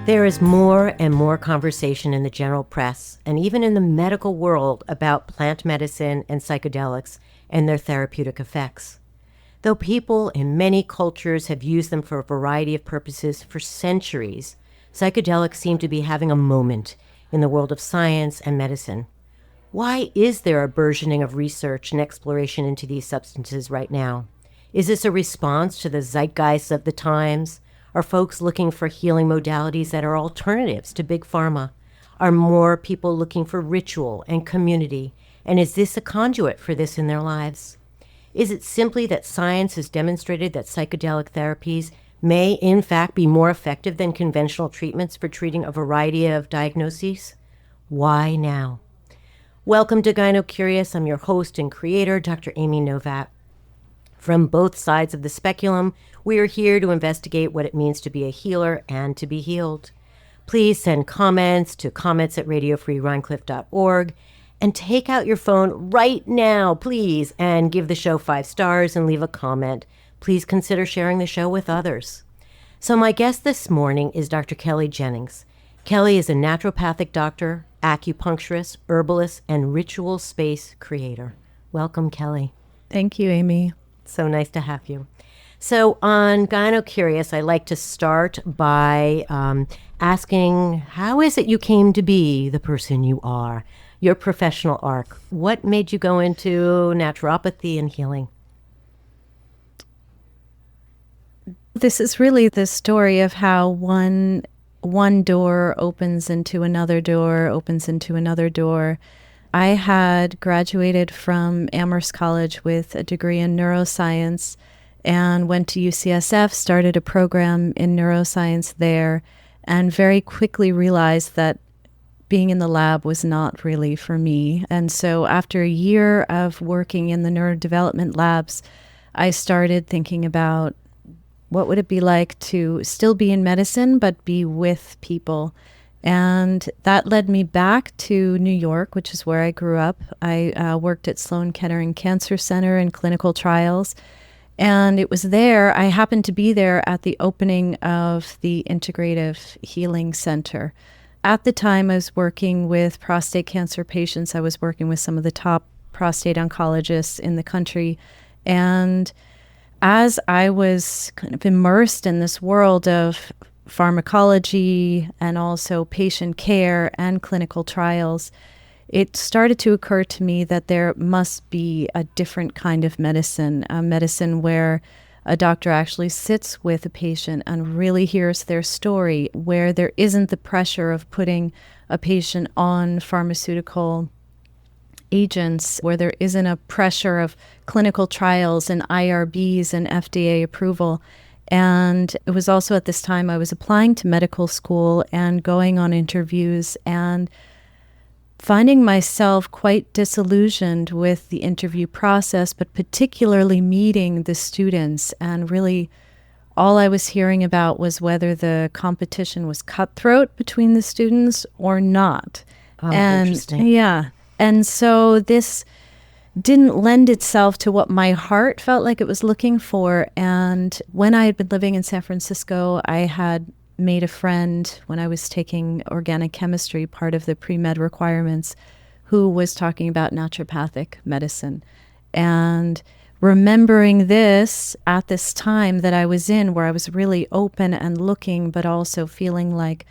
There is more and more conversation in the general press and even in the medical world about plant medicine and psychedelics and their therapeutic effects. Though people in many cultures have used them for a variety of purposes for centuries, psychedelics seem to be having a moment in the world of science and medicine. Why is there a burgeoning of research and exploration into these substances right now? Is this a response to the zeitgeist of the times? Are folks looking for healing modalities that are alternatives to big pharma? Are more people looking for ritual and community? And is this a conduit for this in their lives? Is it simply that science has demonstrated that psychedelic therapies may in fact be more effective than conventional treatments for treating a variety of diagnoses? Why now? Welcome to GynoCurious. I'm your host and creator, Dr. Amy Novatt. From both sides of the speculum, we are here to investigate what it means to be a healer and to be healed. Please send comments to comments@radiofreerhinecliffe.org and take out your phone right now, please, and give the show 5 stars and leave a comment. Please consider sharing the show with others. So my guest this morning is Dr. Kelly Jennings. Kelly is a naturopathic doctor, acupuncturist, herbalist, and ritual space creator. Welcome, Kelly. Thank you, Amy. So nice to have you. So on GynoCurious, I like to start by asking, how is it you came to be the person you are? Your professional arc. What made you go into naturopathy and healing? This is really the story of how one door opens into another door, opens into another door. I had graduated from Amherst College with a degree in neuroscience and went to UCSF, started a program in neuroscience there, and very quickly realized that being in the lab was not really for me. And so after a year of working in the neurodevelopment labs, I started thinking about what would it be like to still be in medicine, but be with people. And that led me back to New York, which is where I grew up. I worked at Sloan Kettering Cancer Center in clinical trials. And it was there, I happened to be there at the opening of the Integrative Healing Center. At the time, I was working with prostate cancer patients. I was working with some of the top prostate oncologists in the country. And as I was kind of immersed in this world of pharmacology and also patient care and clinical trials, it started to occur to me that there must be a different kind of medicine, a medicine where a doctor actually sits with a patient and really hears their story, where there isn't the pressure of putting a patient on pharmaceutical agents, where there isn't a pressure of clinical trials and IRBs and FDA approval. And it was also at this time I was applying to medical school and going on interviews and finding myself quite disillusioned with the interview process, but particularly meeting the students. And really all I was hearing about was whether the competition was cutthroat between the students or not. Oh, interesting. Yeah. And so this didn't lend itself to what my heart felt like it was looking for. And when I had been living in San Francisco, I had made a friend when I was taking organic chemistry, part of the pre-med requirements, who was talking about naturopathic medicine. And remembering this at this time that I was in, where I was really open and looking, but also feeling like,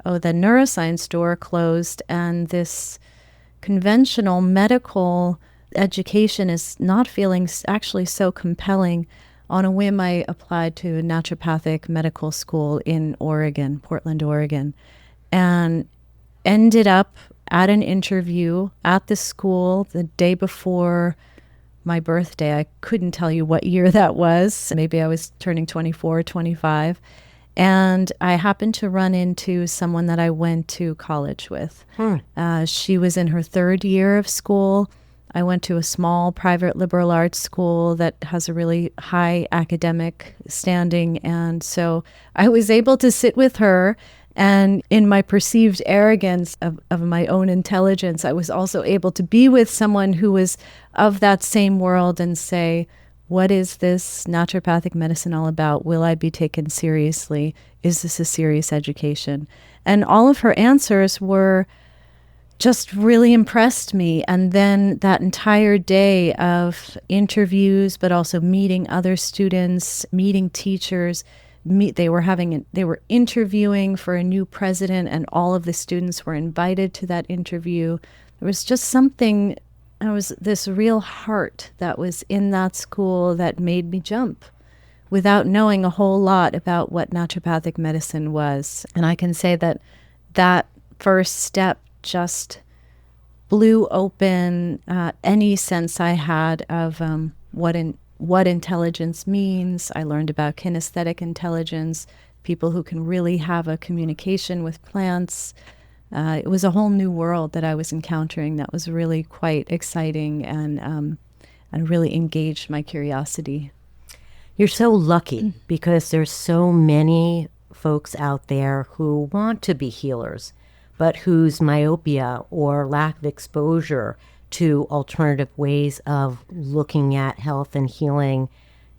oh, the neuroscience door closed and this conventional medical education is not feeling actually so compelling. On a whim, I applied to a naturopathic medical school in Oregon, Portland, Oregon, and ended up at an interview at the school the day before my birthday. I couldn't tell you what year that was. Maybe I was turning 24, 25. And I happened to run into someone that I went to college with. She was in her 3rd year of school. I went to a small private liberal arts school that has a really high academic standing. And so I was able to sit with her, and in my perceived arrogance of my own intelligence, I was also able to be with someone who was of that same world and say, What is this naturopathic medicine all about? Will I be taken seriously? Is this a serious education? And all of her answers were just really impressed me. And then that entire day of interviews, but also meeting other students, meeting teachers, they were interviewing for a new president, and all of the students were invited to that interview. There was just something, there was this real heart that was in that school that made me jump without knowing a whole lot about what naturopathic medicine was. And I can say that that first step just blew open any sense I had of what intelligence means. I learned about kinesthetic intelligence, people who can really have a communication with plants. It was a whole new world that I was encountering that was really quite exciting and really engaged my curiosity. You're so lucky because there's so many folks out there who want to be healers, but whose myopia or lack of exposure to alternative ways of looking at health and healing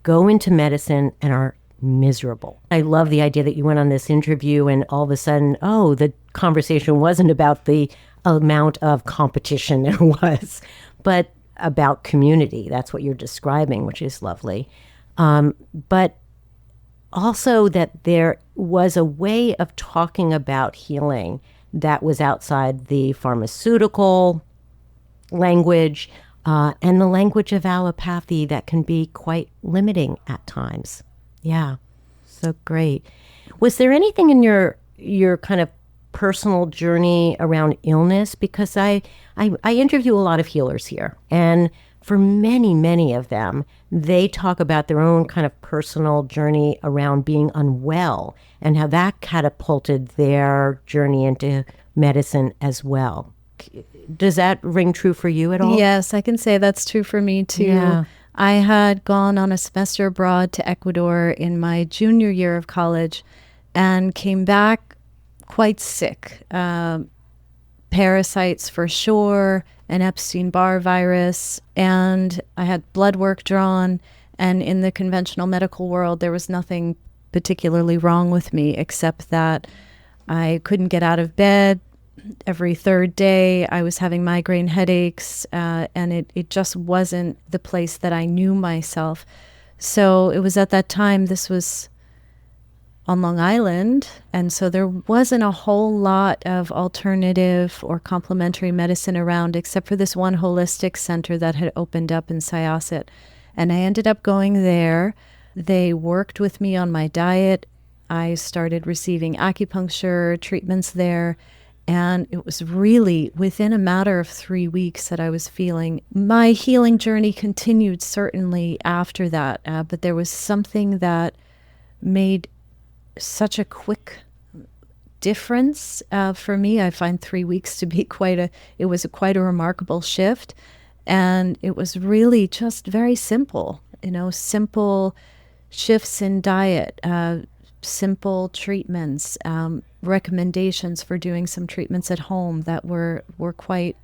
go into medicine and are miserable. I love the idea that you went on this interview and all of a sudden, the conversation wasn't about the amount of competition there was, but about community. That's what you're describing, which is lovely. But also that there was a way of talking about healing that was outside the pharmaceutical language and the language of allopathy that can be quite limiting at times. Yeah, so great. Was there anything in your kind of personal journey around illness? Because I interview a lot of healers here, and for many, many of them, they talk about their own kind of personal journey around being unwell and how that catapulted their journey into medicine as well. Does that ring true for you at all? Yes, I can say that's true for me too. Yeah. I had gone on a semester abroad to Ecuador in my junior year of college and came back quite sick. Parasites for sure, an Epstein-Barr virus, and I had blood work drawn. And in the conventional medical world, there was nothing particularly wrong with me except that I couldn't get out of bed. Every third day, I was having migraine headaches, and it just wasn't the place that I knew myself. So it was at that time, this was on Long Island, and so there wasn't a whole lot of alternative or complementary medicine around except for this one holistic center that had opened up in Syosset. And I ended up going there. They worked with me on my diet. I started receiving acupuncture treatments there. And it was really within a matter of 3 weeks that I was feeling. My healing journey continued certainly after that, but there was something that made such a quick difference for me. I find 3 weeks to be quite a remarkable shift. And it was really just very simple, simple shifts in diet, simple treatments, recommendations for doing some treatments at home that were quite,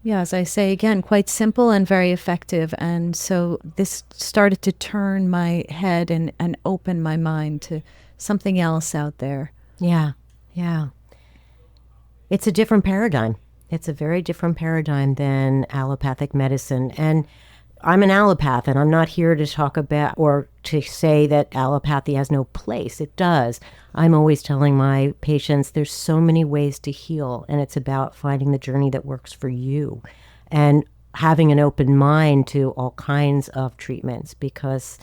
as I say again, quite simple and very effective. And so this started to turn my head and open my mind to something else out there. Yeah. It's a different paradigm. It's a very different paradigm than allopathic medicine. And I'm an allopath, and I'm not here to talk about or to say that allopathy has no place. It does. I'm always telling my patients there's so many ways to heal, and it's about finding the journey that works for you and having an open mind to all kinds of treatments, because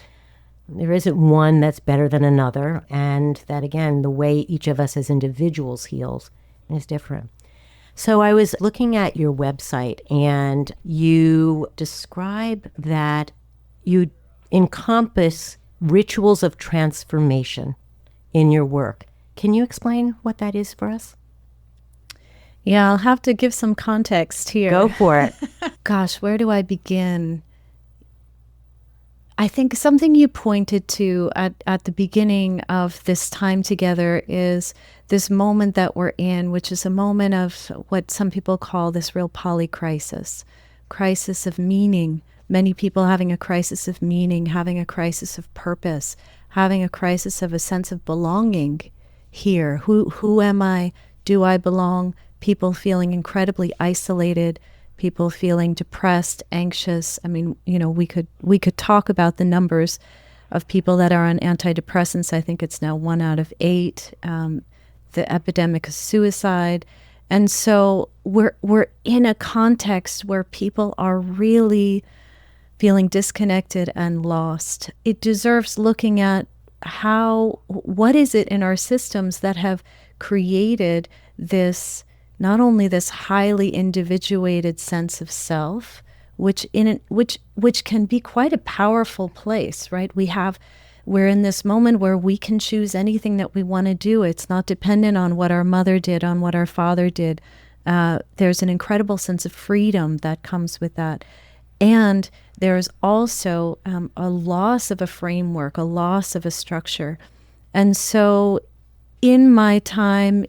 there isn't one that's better than another, and that, again, the way each of us as individuals heals is different. So I was looking at your website, and you describe that you encompass rituals of transformation in your work. Can you explain what that is for us? Yeah, I'll have to give some context here. Go for it. Gosh, where do I begin? I think something you pointed to at the beginning of this time together is this moment that we're in, which is a moment of what some people call this real polycrisis, crisis of meaning, many people having a crisis of meaning, having a crisis of purpose, having a crisis of a sense of belonging here. Who am I? Do I belong? People feeling incredibly isolated, people feeling depressed, anxious. I mean, we could talk about the numbers of people that are on antidepressants. I think it's now 1 out of 8. The epidemic of suicide. And so we're in a context where people are really feeling disconnected and lost. It deserves looking at what is it in our systems that have created this, not only this highly individuated sense of self, which can be quite a powerful place, right? We're in this moment where we can choose anything that we want to do. It's not dependent on what our mother did, on what our father did. There's an incredible sense of freedom that comes with that. And there's also a loss of a framework, a loss of a structure. And so in my time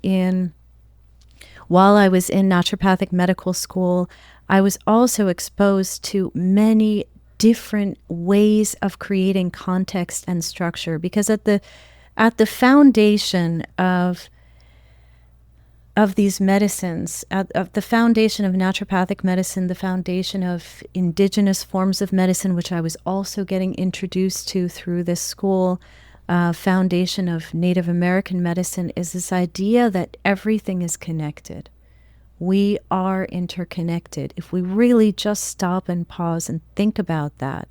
while I was in naturopathic medical school, I was also exposed to many different ways of creating context and structure, because at the foundation of these medicines, at the foundation of naturopathic medicine, the foundation of indigenous forms of medicine, which I was also getting introduced to through this school, foundation of Native American medicine, is this idea that everything is connected. We are interconnected. If we really just stop and pause and think about that,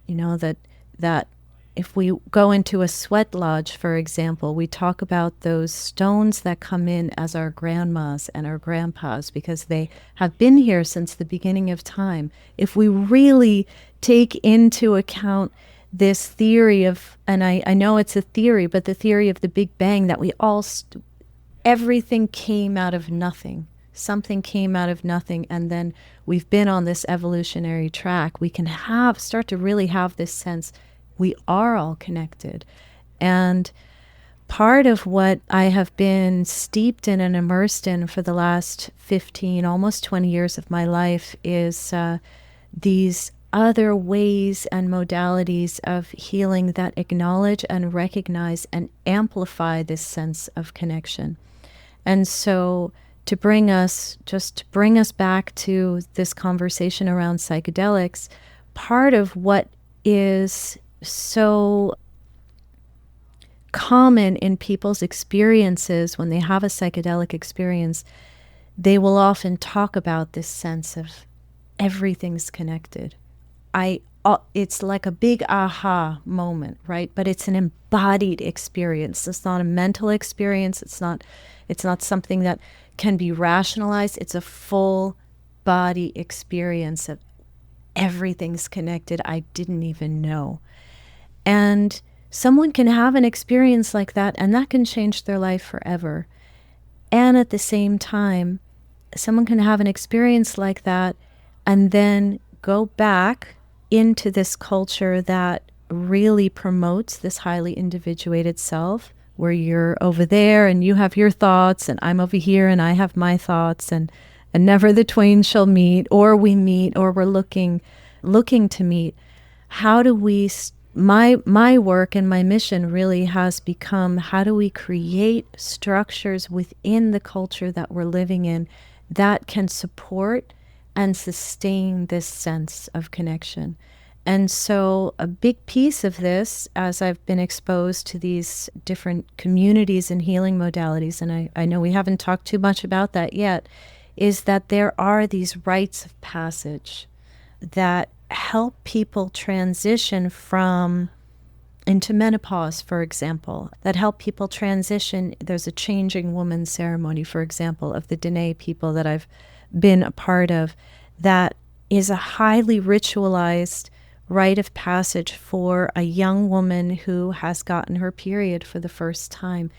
that if we go into a sweat lodge, for example, we talk about those stones that come in as our grandmas and our grandpas because they have been here since the beginning of time. If we really take into account this theory of, and I know it's a theory, but the theory of the Big Bang, that everything came out of nothing. Something came out of nothing, and then we've been on this evolutionary track. We can start to really have this sense we are all connected. And part of what I have been steeped in and immersed in for the last 15, almost 20 years of my life is these other ways and modalities of healing that acknowledge and recognize and amplify this sense of connection. And so to bring us back to this conversation around psychedelics, part of what is so common in people's experiences when they have a psychedelic experience, they will often talk about this sense of everything's connected. It's like a big aha moment, right? But it's an embodied experience. It's not a mental experience. It's not something that can be rationalized. It's a full body experience of everything's connected. I didn't even know. And someone can have an experience like that, and that can change their life forever. And at the same time, someone can have an experience like that and then go back into this culture that really promotes this highly individuated self, where you're over there and you have your thoughts and I'm over here and I have my thoughts, and never the twain shall meet, or we meet, or we're looking to meet. How do we, my work and my mission really has become, how do we create structures within the culture that we're living in that can support and sustain this sense of connection? And so a big piece of this, as I've been exposed to these different communities and healing modalities, and I know we haven't talked too much about that yet, is that there are these rites of passage that help people transition into menopause, for example, that help people transition. There's a changing woman ceremony, for example, of the Dene people that I've been a part of, that is a highly ritualized rite of passage for a young woman who has gotten her period for the first time.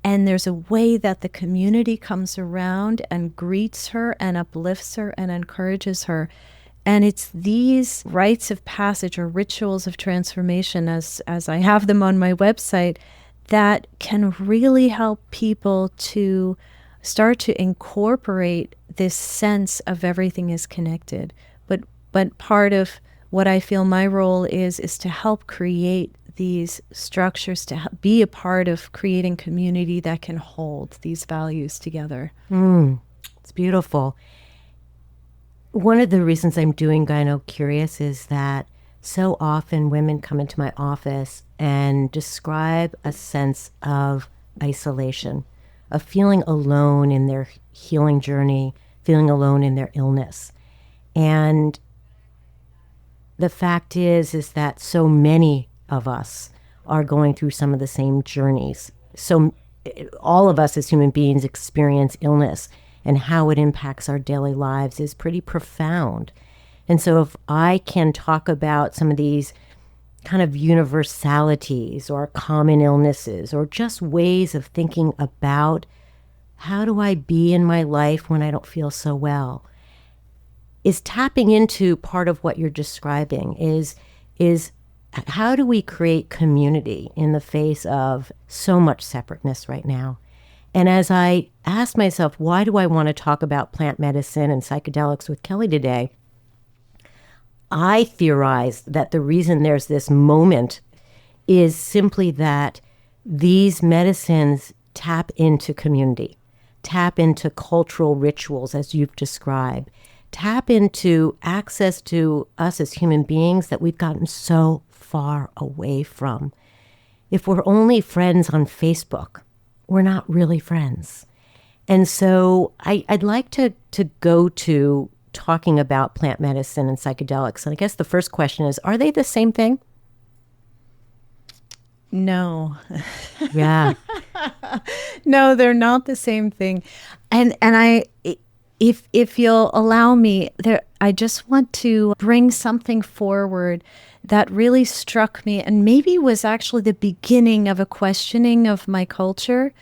And there's a way that the community comes around and greets her and uplifts her and encourages her. And it's these rites of passage or rituals of transformation, as I have them on my website, that can really help people to start to incorporate this sense of everything is connected. But part of what I feel my role is to help create these structures, to be a part of creating community that can hold these values together. It's beautiful. One of the reasons I'm doing GynoCurious is that so often women come into my office and describe a sense of isolation, of feeling alone in their healing journey, feeling alone in their illness. And the fact is that so many of us are going through some of the same journeys. So all of us as human beings experience illness, and how it impacts our daily lives is pretty profound. And so if I can talk about some of these kind of universalities or common illnesses or just ways of thinking about how do I be in my life when I don't feel so well, is tapping into part of what you're describing is how do we create community in the face of so much separateness right now? And as I asked myself, why do I want to talk about plant medicine and psychedelics with Kelly today? I theorized that the reason there's this moment is simply that these medicines tap into community, tap into cultural rituals, as you've described, tap into access to us as human beings that we've gotten so far away from. If we're only friends on Facebook, we're not really friends. And so I'd like to go to talking about plant medicine and psychedelics. And I guess the first question is, are they the same thing? No. Yeah. No, they're not the same thing. And if you'll allow me, I just want to bring something forward that really struck me and maybe was actually the beginning of a questioning of my culture.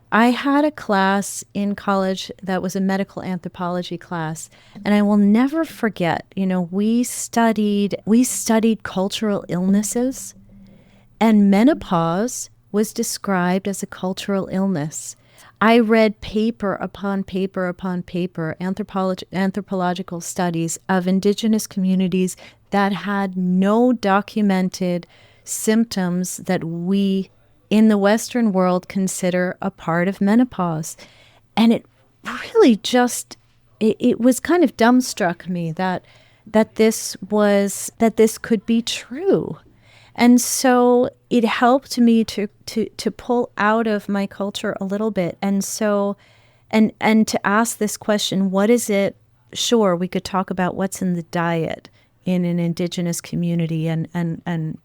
I had a class in college that was a medical anthropology class, and I will never forget, we studied cultural illnesses, and menopause was described as a cultural illness. I read paper upon paper upon paper, anthropological studies of indigenous communities that had no documented symptoms that we in the Western world consider a part of menopause. And it really just, it was kind of dumbstruck me that this could be true. And so it helped me to pull out of my culture a little bit. And so, and to ask this question, what is it? Sure, we could talk about what's in the diet in an indigenous community. And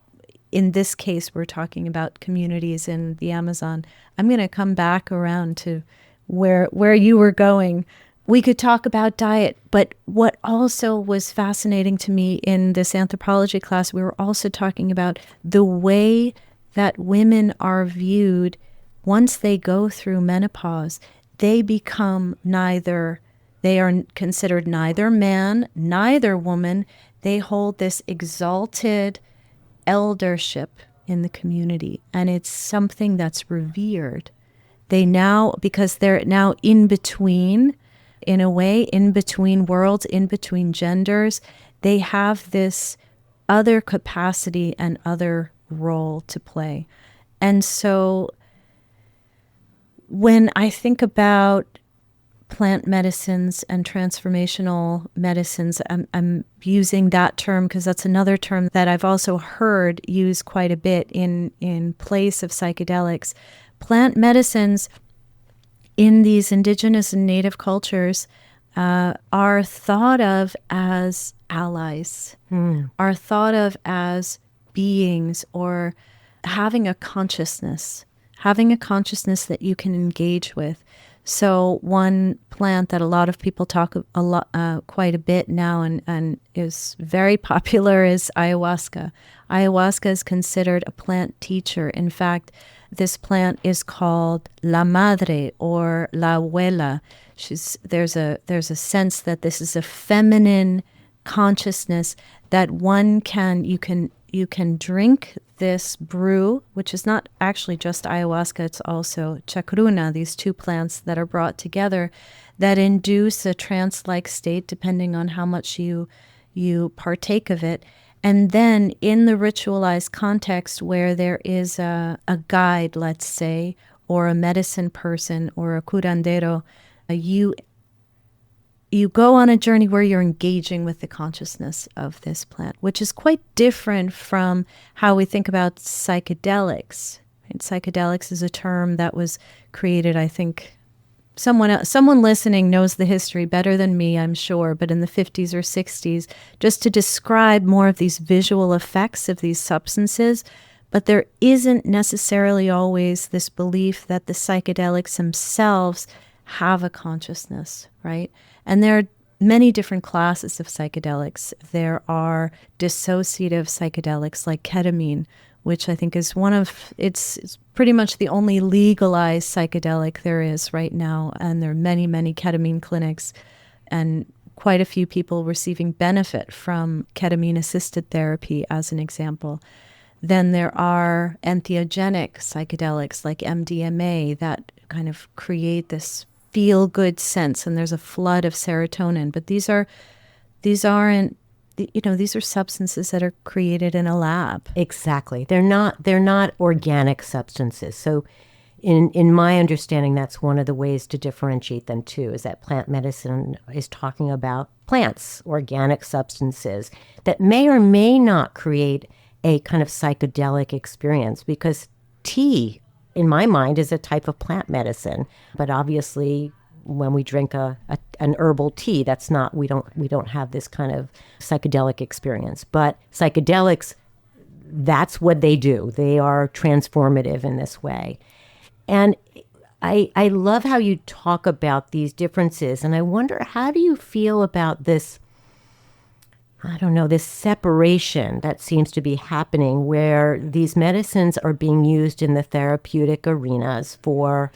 in this case, we're talking about communities in the Amazon. I'm going to come back around to where you were going. We could talk about diet, but what also was fascinating to me in this anthropology class, we were also talking about the way that women are viewed once they go through menopause. They are considered neither man, neither woman. They hold this exalted eldership in the community, and it's something that's revered. Because they're now in between, in a way, in between worlds, in between genders, they have this other capacity and other role to play. And so when I think about plant medicines and transformational medicines, I'm using that term because that's another term that I've also heard used quite a bit in place of psychedelics. Plant medicines in these indigenous and native cultures are thought of as allies, are thought of as beings or having a consciousness that you can engage with. So one plant that a lot of people talk quite a bit now and is very popular is ayahuasca. Ayahuasca is considered a plant teacher. In fact, this plant is called La Madre or La Abuela. There's a sense that this is a feminine consciousness that you can drink this brew, which is not actually just ayahuasca, it's also chacruna, these two plants that are brought together that induce a trance-like state depending on how much you you partake of it. And then in the ritualized context where there is a guide, let's say, or a medicine person or a curandero, you go on a journey where you're engaging with the consciousness of this plant, which is quite different from how we think about psychedelics. And psychedelics is a term that was created, I think, someone listening knows the history better than me, I'm sure, but in the 50s or 60s, just to describe more of these visual effects of these substances. But there isn't necessarily always this belief that the psychedelics themselves have a consciousness, right? And there are many different classes of psychedelics. There are dissociative psychedelics like ketamine, which I think is it's pretty much the only legalized psychedelic there is right now. And there are many, many ketamine clinics and quite a few people receiving benefit from ketamine-assisted therapy, as an example. Then there are entheogenic psychedelics like MDMA that kind of create this feel-good sense, and there's a flood of serotonin. But these are substances that are created in a lab. Exactly. They're not organic substances. So in my understanding, that's one of the ways to differentiate them too, is that plant medicine is talking about plants, organic substances that may or may not create a kind of psychedelic experience, because tea, in my mind, is a type of plant medicine. But obviously, when we drink an herbal tea, that's not, we don't have this kind of psychedelic experience. But psychedelics, that's what they do. They are transformative in this way. And I love how you talk about these differences. And I wonder, how do you feel about this, this separation that seems to be happening, where these medicines are being used in the therapeutic arenas for,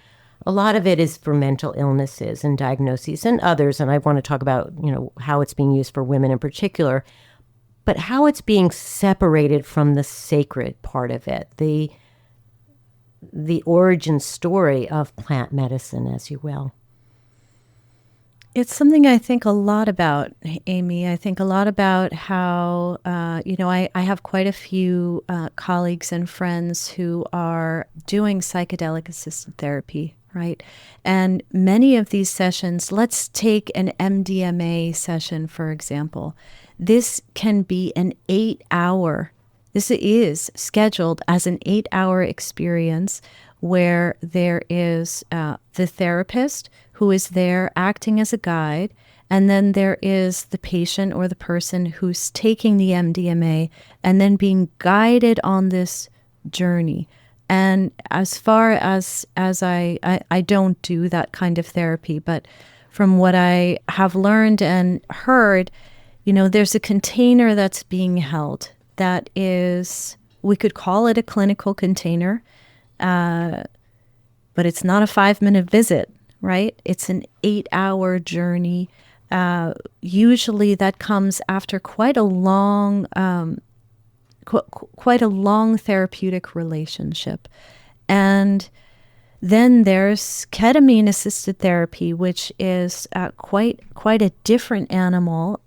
a lot of it is for mental illnesses and diagnoses and others. And I want to talk about, how it's being used for women in particular, but how it's being separated from the sacred part of it, the origin story of plant medicine, as you will. It's something I think a lot about, Amy. I think a lot about how, I have quite a few colleagues and friends who are doing psychedelic-assisted therapy, right? And many of these sessions, let's take an MDMA session, for example. This can be this is scheduled as an 8-hour experience where there is the therapist who is there acting as a guide, and then there is the patient or the person who's taking the MDMA and then being guided on this journey. And as far as I don't do that kind of therapy, but from what I have learned and heard, there's a container that's being held that is, we could call it a clinical container, but it's not a 5-minute visit, right? It's an 8-hour journey. Usually that comes after quite a long therapeutic relationship. And then there's ketamine-assisted therapy, which is quite a different animal,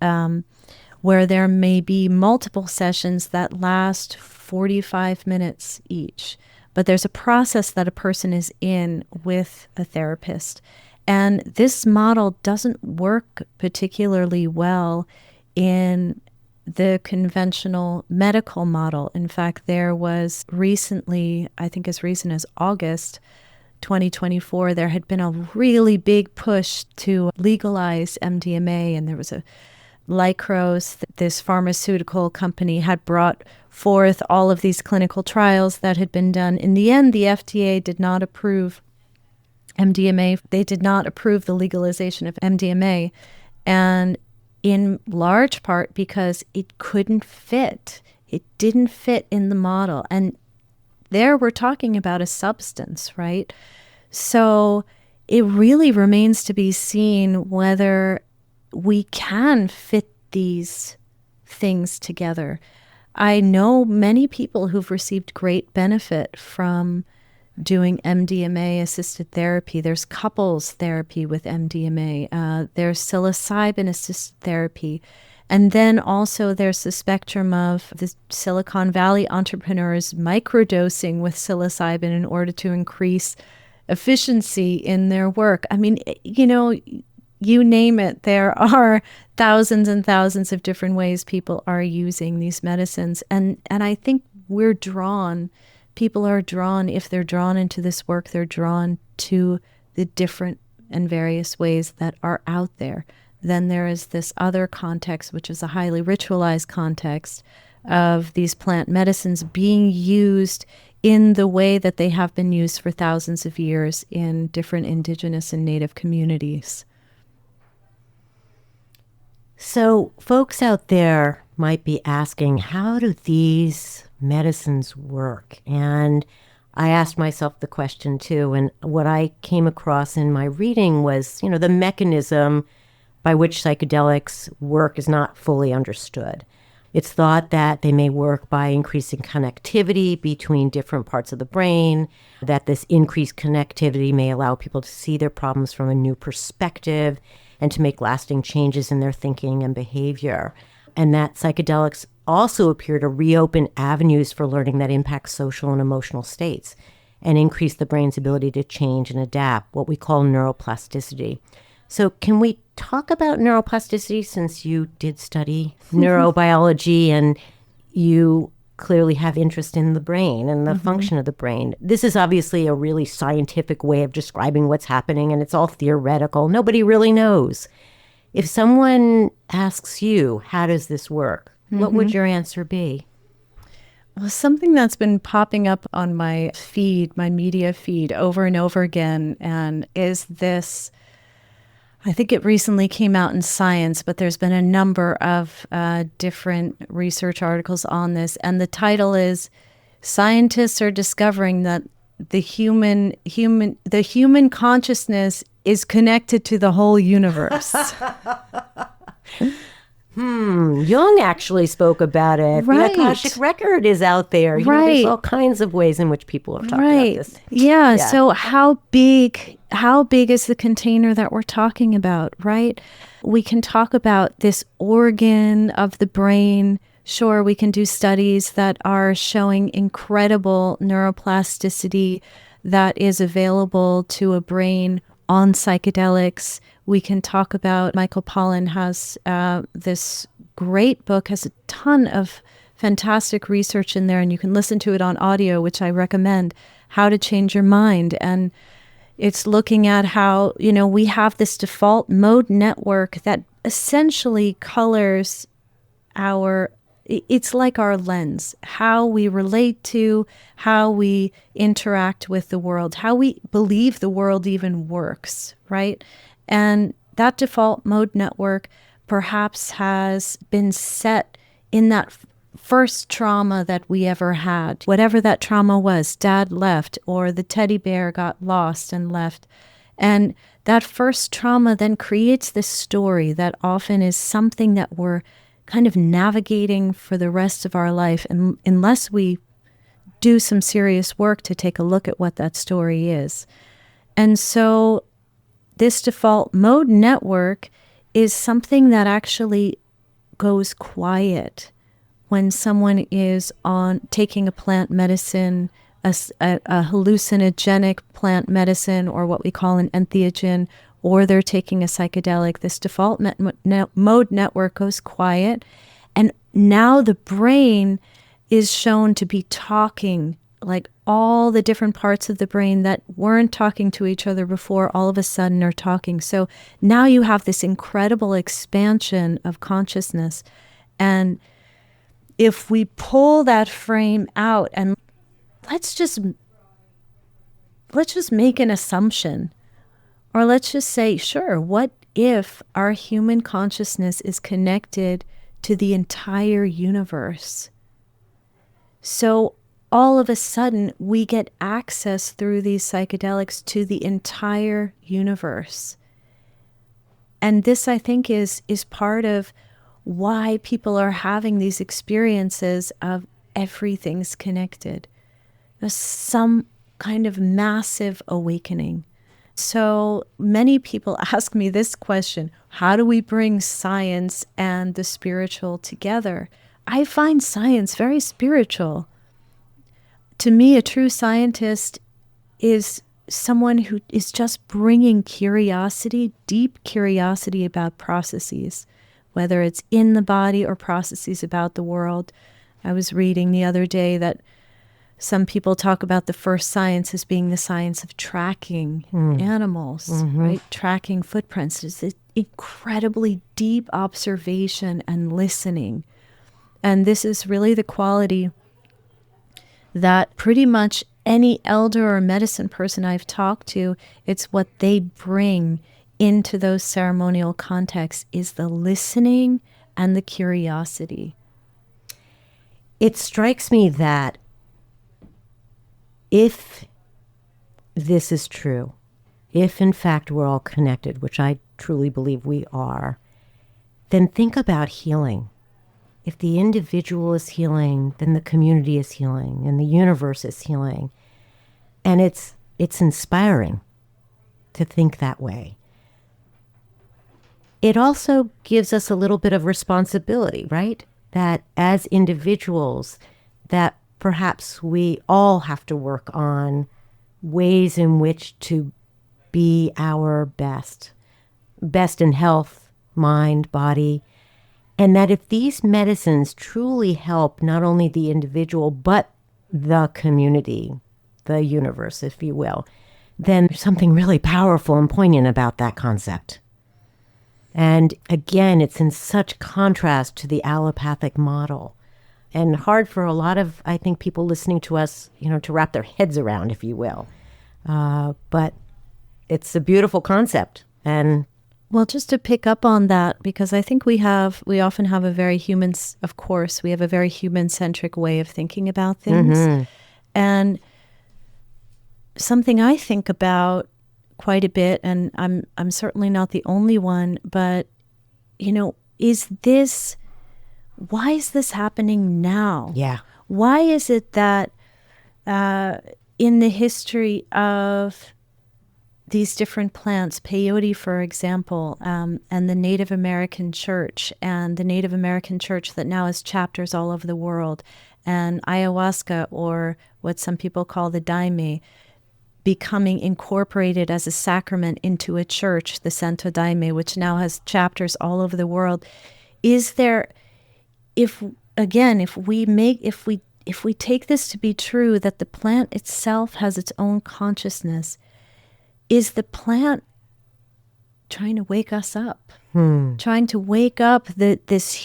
where there may be multiple sessions that last 45 minutes each. But there's a process that a person is in with a therapist. And this model doesn't work particularly well in the conventional medical model. In fact, there was recently, I think as recent as August 2024, there had been a really big push to legalize MDMA, and there was a Lycros, this pharmaceutical company, had brought forth all of these clinical trials that had been done. In the end, the FDA did not approve MDMA. They did not approve the legalization of MDMA, and in large part because it couldn't fit. It didn't fit in the model. And there we're talking about a substance, right? So it really remains to be seen whether we can fit these things together. I know many people who've received great benefit from doing MDMA-assisted therapy. There's couples therapy with MDMA. There's psilocybin-assisted therapy. And then also there's the spectrum of the Silicon Valley entrepreneurs microdosing with psilocybin in order to increase efficiency in their work. I mean, you name it, there are thousands and thousands of different ways people are using these medicines. And I think people are drawn, if they're drawn into this work, they're drawn to the different and various ways that are out there. Then there is this other context, which is a highly ritualized context of these plant medicines being used in the way that they have been used for thousands of years in different indigenous and native communities. So folks out there might be asking, how do these medicines work? And I asked myself the question too, and what I came across in my reading was, the mechanism by which psychedelics work is not fully understood. It's thought that they may work by increasing connectivity between different parts of the brain, that this increased connectivity may allow people to see their problems from a new perspective and to make lasting changes in their thinking and behavior. And that psychedelics also appear to reopen avenues for learning that impact social and emotional states and increase the brain's ability to change and adapt, what we call neuroplasticity. So can we talk about neuroplasticity, since you did study neurobiology and you clearly have interest in the brain and the function of the brain? This is obviously a really scientific way of describing what's happening, and it's all theoretical. Nobody really knows. If someone asks you, how does this work? What would your answer be? Well, something that's been popping up on my feed, my media feed over and over again, and is this, I think it recently came out in Science, but there's been a number of different research articles on this. And the title is, Scientists are discovering that the human consciousness is connected to the whole universe. Jung actually spoke about it. Right. The Akashic record is out there. There's all kinds of ways in which people have talked about this. Yeah. So how big is the container that we're talking about, right? We can talk about this organ of the brain. Sure, we can do studies that are showing incredible neuroplasticity that is available to a brain on psychedelics. We can talk about, Michael Pollan has this great book, has a ton of fantastic research in there, and you can listen to it on audio, which I recommend, How to Change Your Mind. And it's looking at how, we have this default mode network that essentially colors it's like our lens, how we relate to, how we interact with the world, how we believe the world even works, right? And that default mode network perhaps has been set in that first trauma that we ever had. Whatever that trauma was, dad left, or the teddy bear got lost and left. And that first trauma then creates this story that often is something that we're kind of navigating for the rest of our life, and unless we do some serious work to take a look at what that story is. And so this default mode network is something that actually goes quiet when someone is taking a plant medicine, a hallucinogenic plant medicine, or what we call an entheogen, or they're taking a psychedelic. This default mode network goes quiet, and now the brain is shown to be talking, like all the different parts of the brain that weren't talking to each other before all of a sudden are talking. So now you have this incredible expansion of consciousness. And if we pull that frame out, and let's just make an assumption, or let's just say, sure, what if our human consciousness is connected to the entire universe? So all of a sudden, we get access through these psychedelics to the entire universe. And this, I think, is part of why people are having these experiences of everything's connected. There's some kind of massive awakening. So many people ask me this question: how do we bring science and the spiritual together? I find science very spiritual. To me, a true scientist is someone who is just bringing curiosity, deep curiosity about processes, whether it's in the body or processes about the world. I was reading the other day that some people talk about the first science as being the science of tracking animals, right? Tracking footprints. It's this incredibly deep observation and listening. And this is really the quality that pretty much any elder or medicine person I've talked to, it's what they bring into those ceremonial contexts is the listening and the curiosity. It strikes me that if this is true, if in fact we're all connected, which I truly believe we are, then think about healing. If the individual is healing, then the community is healing and the universe is healing. And it's inspiring to think that way. It also gives us a little bit of responsibility, right? That as individuals, that perhaps we all have to work on ways in which to be our best in health, mind, body. And that if these medicines truly help not only the individual, but the community, the universe, if you will, then there's something really powerful and poignant about that concept. And again, it's in such contrast to the allopathic model. And hard for a lot of, I think, people listening to us, to wrap their heads around, if you will. But it's a beautiful concept. And well, just to pick up on that, because I think we often have a very we have a very human-centric way of thinking about things. And something I think about quite a bit, and I'm certainly not the only one, but, why is this happening now? yeah, Why is it that in the history of these different plants, peyote, for example, and the Native American church, and the Native American church that now has chapters all over the world, and ayahuasca, or what some people call the daime, becoming incorporated as a sacrament into a church, the Santo Daime, which now has chapters all over the world. Is there, if we take this to be true, that the plant itself has its own consciousness, is the plant trying to wake us up, trying to wake up this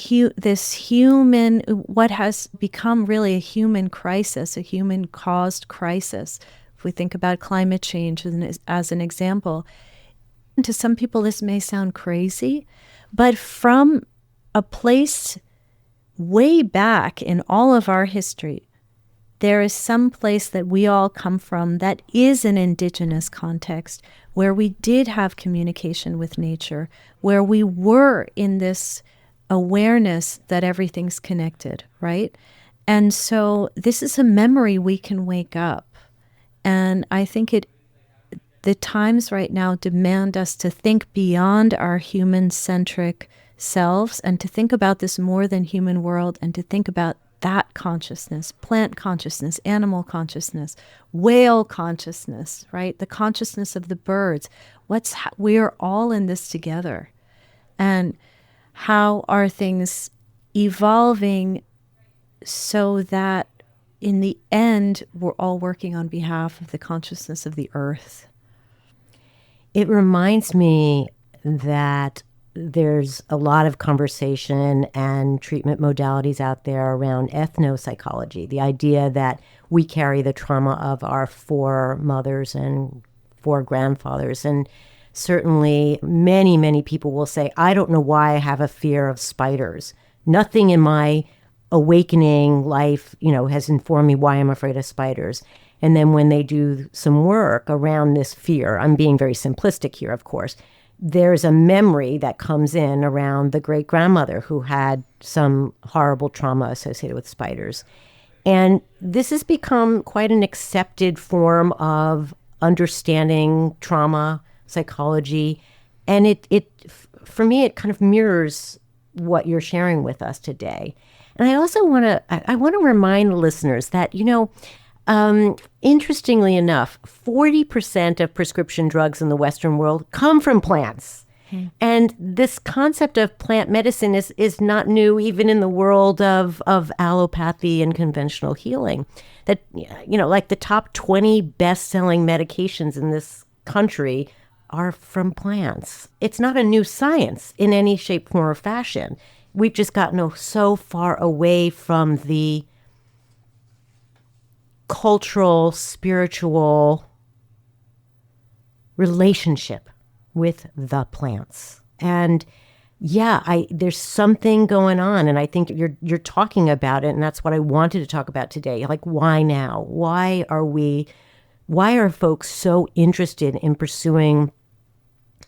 human, what has become really a human crisis, a human-caused crisis. If we think about climate change as an example, to some people this may sound crazy, but from a place way back in all of our history, there is some place that we all come from that is an indigenous context where we did have communication with nature, where we were in this awareness that everything's connected, right? And so this is a memory we can wake up. And I think the times right now demand us to think beyond our human-centric selves and to think about this more than human world, and to think about that consciousness, plant consciousness, animal consciousness, whale consciousness, right? The consciousness of the birds. We're all in this together. And how are things evolving so that in the end, we're all working on behalf of the consciousness of the earth? It reminds me that there's a lot of conversation and treatment modalities out there around ethnopsychology, the idea that we carry the trauma of our foremothers and foregrandfathers. And certainly many, many people will say, I don't know why I have a fear of spiders. Nothing in my awakening life, has informed me why I'm afraid of spiders. And then when they do some work around this fear, I'm being very simplistic here, of course, there's a memory that comes in around the great-grandmother who had some horrible trauma associated with spiders. And this has become quite an accepted form of understanding trauma, psychology. And for me, it kind of mirrors what you're sharing with us today. And I also want to remind listeners that, interestingly enough, 40% of prescription drugs in the Western world come from plants. And this concept of plant medicine is not new, even in the world of allopathy and conventional healing. That, like the top 20 best-selling medications in this country are from plants. It's not a new science in any shape, form, or fashion. We've just gotten so far away from the cultural, spiritual relationship with the plants. And there's something going on, and I think you're talking about it, and that's what I wanted to talk about today. Like, why now? Why are folks so interested in pursuing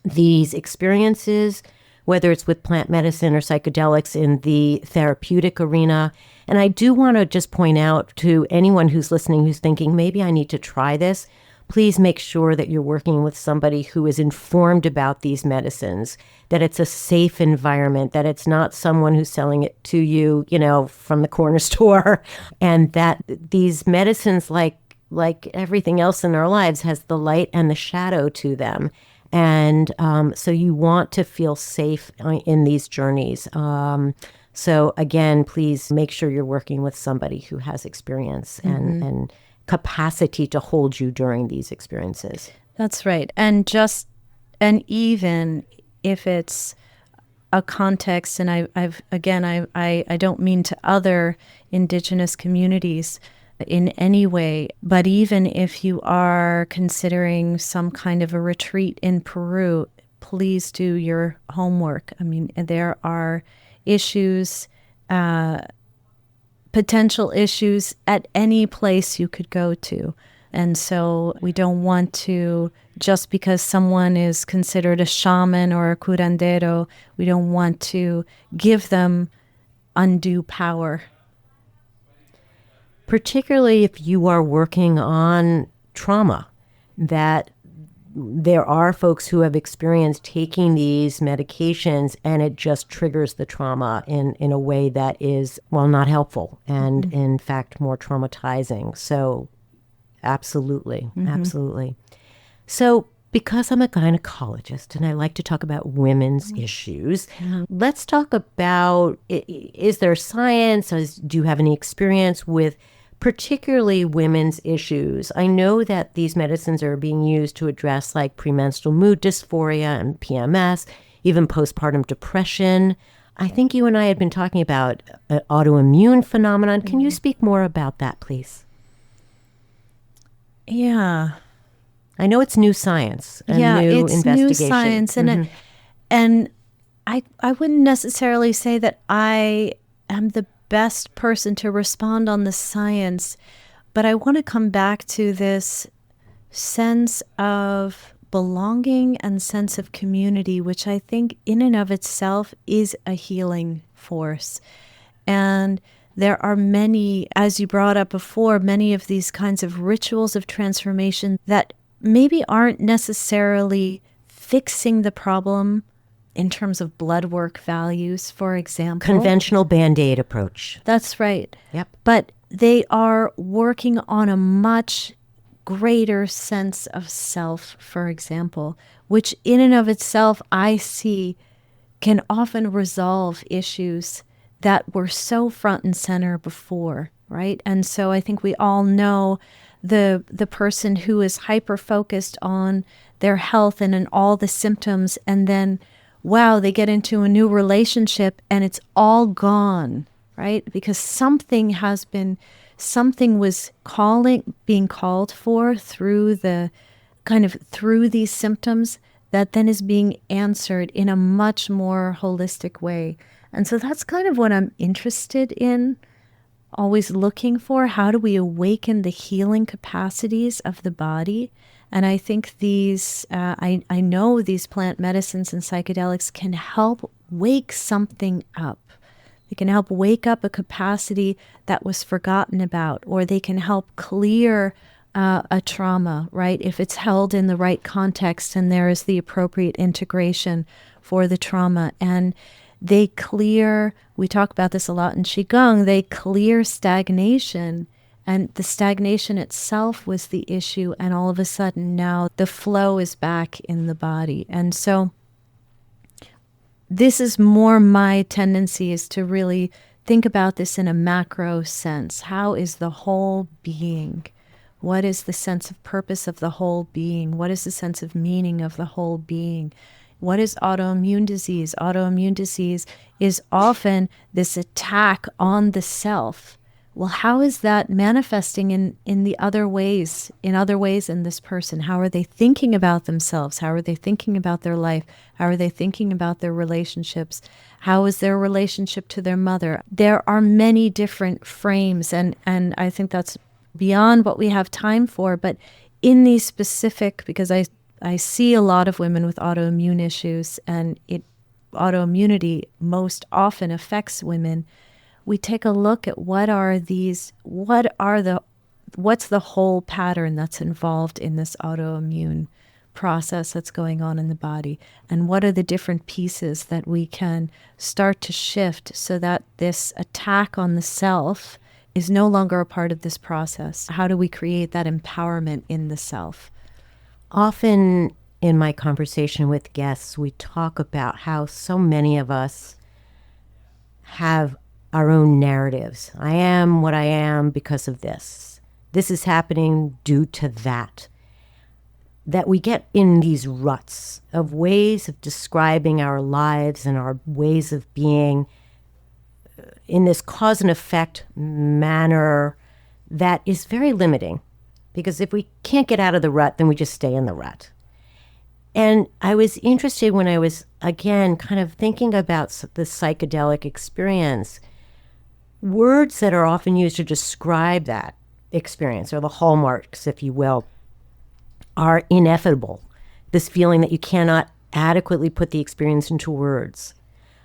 these experiences, whether it's with plant medicine or psychedelics in the therapeutic arena? And I do want to just point out to anyone who's listening who's thinking, maybe I need to try this, please make sure that you're working with somebody who is informed about these medicines, that it's a safe environment, that it's not someone who's selling it to you, from the corner store, and that these medicines, like everything else in our lives, has the light and the shadow to them. And so you want to feel safe in these journeys. So again, please make sure you're working with somebody who has experience and capacity to hold you during these experiences. That's right. And even if it's a context, and I don't mean to other indigenous communities in any way, but even if you are considering some kind of a retreat in Peru, please do your homework. I mean, there are issues, potential issues at any place you could go to. And so we don't want to, just because someone is considered a shaman or a curandero, we don't want to give them undue power. Particularly if you are working on trauma, that there are folks who have experienced taking these medications and it just triggers the trauma in a way that is, not helpful and in fact more traumatizing. So absolutely. So because I'm a gynecologist and I like to talk about women's issues, let's talk about, is there science? Do you have any experience with particularly women's issues? I know that these medicines are being used to address like premenstrual mood dysphoria and PMS, even postpartum depression. I think you and I had been talking about an autoimmune phenomenon. Can you speak more about that, please? Yeah. I know it's new science and new investigation. New science, and I wouldn't necessarily say that I am the best person to respond on the science, but I want to come back to this sense of belonging and sense of community, which I think in and of itself is a healing force. And there are many, as you brought up before, many of these kinds of rituals of transformation that maybe aren't necessarily fixing the problem in terms of blood work values, for example. Conventional Band-Aid approach. That's right. Yep. But they are working on a much greater sense of self, for example, which in and of itself, I see, can often resolve issues that were so front and center before, right? And so I think we all know the person who is hyper-focused on their health and in all the symptoms, and then wow, they get into a new relationship and it's all gone, right? Because something was being called for through these symptoms that then is being answered in a much more holistic way. And so that's kind of what I'm interested in, always looking for. How do we awaken the healing capacities of the body? And I think these, I know these plant medicines and psychedelics can help wake something up. They can help wake up a capacity that was forgotten about, or they can help clear a trauma, right? If it's held in the right context and there is the appropriate integration for the trauma. And they clear, we talk about this a lot in Qigong, they clear stagnation. And the stagnation itself was the issue. And all of a sudden now the flow is back in the body. And so this is more my tendency, is to really think about this in a macro sense. How is the whole being? What is the sense of purpose of the whole being? What is the sense of meaning of the whole being? What is autoimmune disease? Autoimmune disease is often this attack on the self. Well, how is that manifesting in the other ways, in this person? How are they thinking about themselves? How are they thinking about their life? How are they thinking about their relationships? How is their relationship to their mother? There are many different frames, and I think that's beyond what we have time for, but in these specific, because I see a lot of women with autoimmune issues, and autoimmunity most often affects women. We take a look at what's the whole pattern that's involved in this autoimmune process that's going on in the body, and what are the different pieces that we can start to shift so that this attack on the self is no longer a part of this process. How do we create that empowerment in the self? Often in my conversation with guests, we talk about how so many of us have our own narratives. I am what I am because of this. This is happening due to that. That we get in these ruts of ways of describing our lives and our ways of being in this cause and effect manner that is very limiting. Because if we can't get out of the rut, then we just stay in the rut. And I was interested when I was, again, kind of thinking about the psychedelic experience. Words that are often used to describe that experience, or the hallmarks, if you will, are ineffable. This feeling that you cannot adequately put the experience into words.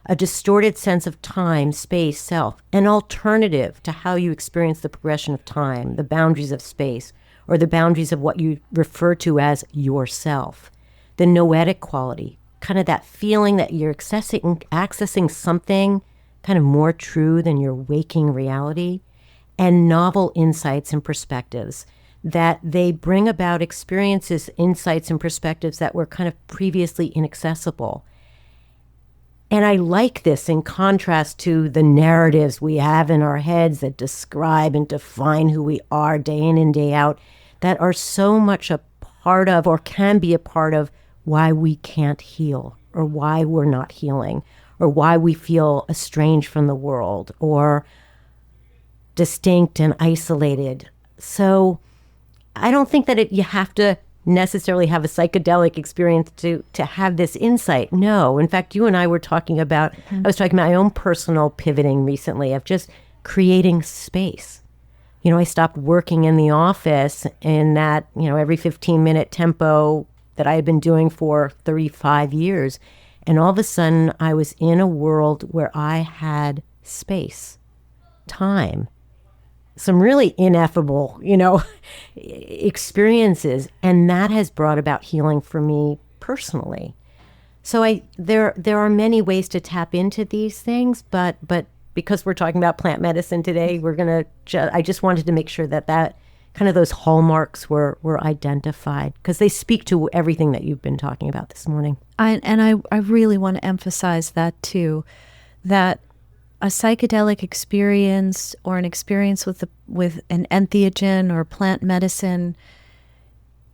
A distorted sense of time, space, self, an alternative to how you experience the progression of time, the boundaries of space, or the boundaries of what you refer to as yourself. The noetic quality, kind of that feeling that you're accessing something kind of more true than your waking reality, and novel insights and perspectives, that they bring about experiences, insights, and perspectives that were kind of previously inaccessible. And I like this in contrast to the narratives we have in our heads that describe and define who we are day in and day out, that are so much a part of, or can be a part of, why we can't heal, or why we're not healing, or why we feel estranged from the world, or distinct and isolated. So I don't think that you have to necessarily have a psychedelic experience to have this insight. No. In fact, you and I were talking about, I was talking about my own personal pivoting recently of just creating space. You know, I stopped working in the office in that, every 15-minute tempo that I had been doing for 35 years. And all of a sudden, I was in a world where I had space, time, some really ineffable, experiences. And that has brought about healing for me personally. So there are many ways to tap into these things, but because we're talking about plant medicine today, I just wanted to make sure that kind of those hallmarks were identified, because they speak to everything that you've been talking about this morning. I really want to emphasize that too, that a psychedelic experience, or an experience with an entheogen or plant medicine,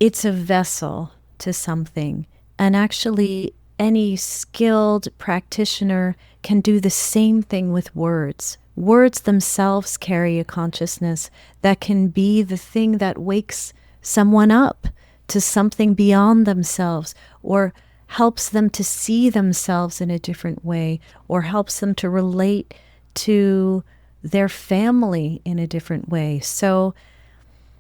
it's a vessel to something. And actually, any skilled practitioner can do the same thing with words. Words themselves carry a consciousness that can be the thing that wakes someone up to something beyond themselves, or helps them to see themselves in a different way, or helps them to relate to their family in a different way. So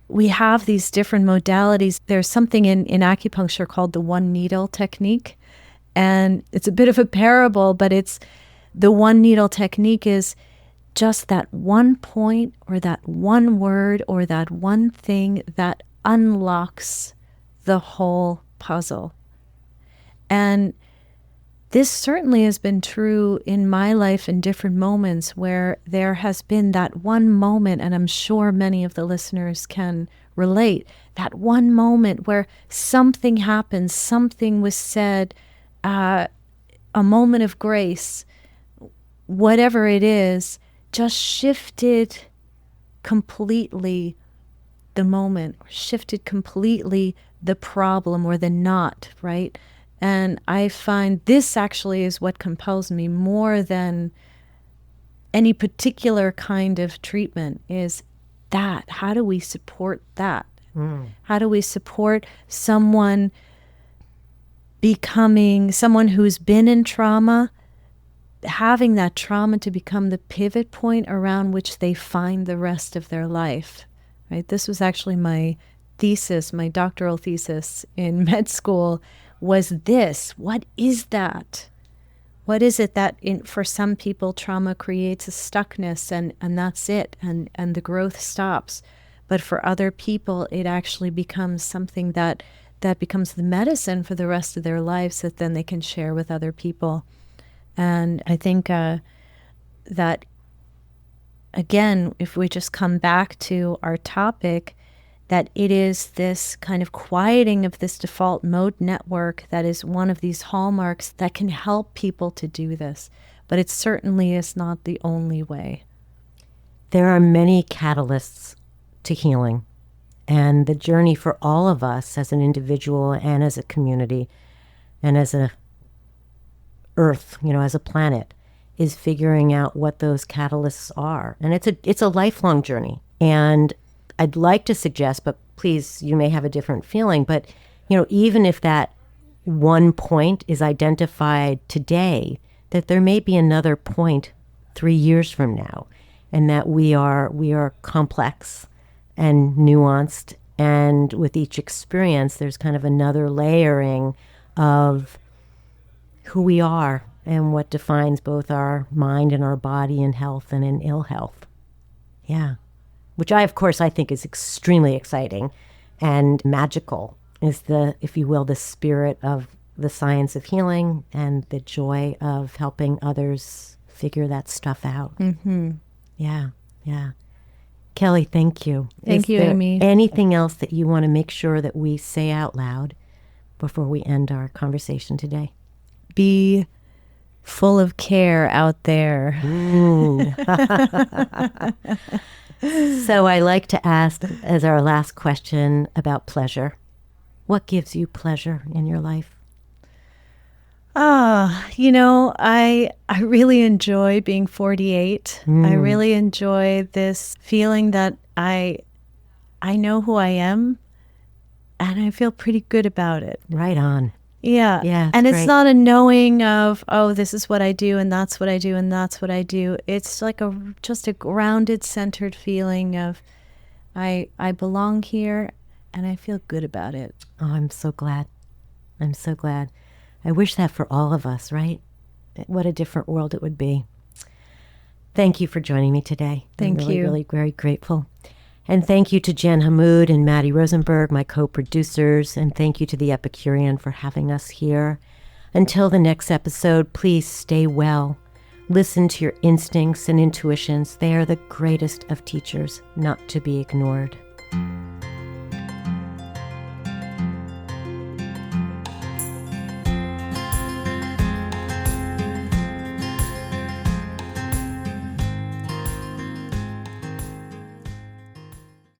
we have these different modalities. There's something in acupuncture called the one needle technique. And it's a bit of a parable, but the one needle technique is just that one point, or that one word, or that one thing that unlocks the whole puzzle. And this certainly has been true in my life in different moments where there has been that one moment, and I'm sure many of the listeners can relate, that one moment where something happened, something was said, a moment of grace, whatever it is, just shifted completely the moment, or shifted completely the problem or the knot, right? And I find this actually is what compels me more than any particular kind of treatment, is that. How do we support that? How do we support someone becoming someone who's been in trauma, having that trauma to become the pivot point around which they find the rest of their life, right? This was actually my thesis, my doctoral thesis in med school, was this. What is that? What is it that for some people trauma creates a stuckness and that's it, and the growth stops. But for other people, it actually becomes something that becomes the medicine for the rest of their lives that then they can share with other people. And I think that, again, if we just come back to our topic, that it is this kind of quieting of this default mode network that is one of these hallmarks that can help people to do this. But it certainly is not the only way. There are many catalysts to healing. And the journey for all of us as an individual and as a community and as a Earth, as a planet, is figuring out what those catalysts are. And it's a lifelong journey. And I'd like to suggest, but please, you may have a different feeling, but even if that one point is identified today, that there may be another point 3 years from now, and that we are complex and nuanced, and with each experience there's kind of another layering of who we are and what defines both our mind and our body in health and in ill health. Yeah. Which I think is extremely exciting and magical, is the, if you will, the spirit of the science of healing and the joy of helping others figure that stuff out. Mm-hmm. Yeah. Kelly, thank you. Thank you, Amy. Anything else that you want to make sure that we say out loud before we end our conversation today? Be full of care out there. So I like to ask as our last question about pleasure. What gives you pleasure in your life? I really enjoy being 48. I really enjoy this feeling that I know who I am and I feel pretty good about it. Right on. Yeah. And it's not a knowing of, this is what I do and that's what I do and that's what I do. It's like just a grounded, centered feeling of I belong here and I feel good about it. Oh, I'm so glad. I wish that for all of us, right? What a different world it would be. Thank you for joining me today. Thank you. I'm really very grateful. And thank you to Jen Hammoud and Maddie Rosenberg, my co-producers, and thank you to the Epicurean for having us here. Until the next episode, please stay well. Listen to your instincts and intuitions. They are the greatest of teachers, not to be ignored.